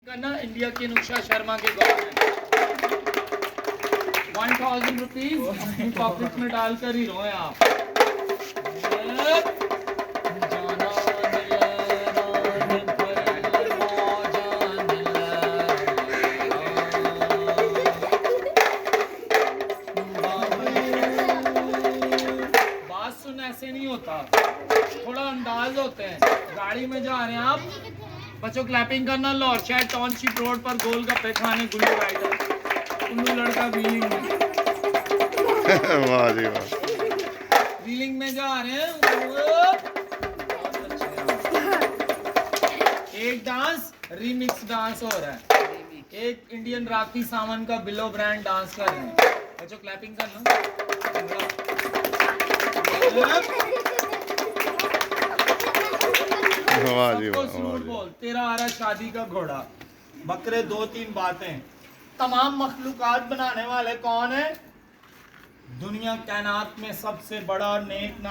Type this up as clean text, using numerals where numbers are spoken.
करना इंडिया की अनुषा शर्मा के गॉड है। 1000 रुपीज अपनी पॉकेट में डालकर ही रोए आप। बात सुन ऐसे नहीं होता, थोड़ा अंदाज होते हैं। गाड़ी में जा रहे हैं आप, बच्चों क्लैपिंग करना। लाहौर शहर टाउनशिप रोड पर गोलगप्पे खाने गुल्लू राइडर उल्लू लड़का व्हीलिंग में वाह जी वाह। व्हीलिंग में जा रहे हैं। एक डांस रीमिक्स डांस हो रहा है, एक इंडियन राखी सावन का बिलो ब्रांड डांस कर रहे हैं। बच्चों क्लैपिंग करना। वाह जी सबको वाह। जरूर बोल, तेरा आ रहा शादी का घोड़ा। बकरे 2-3 बातें। तमाम मखलूकात बनाने वाले कौन है? दुनिया कायनात में सबसे बड़ा नेक नाम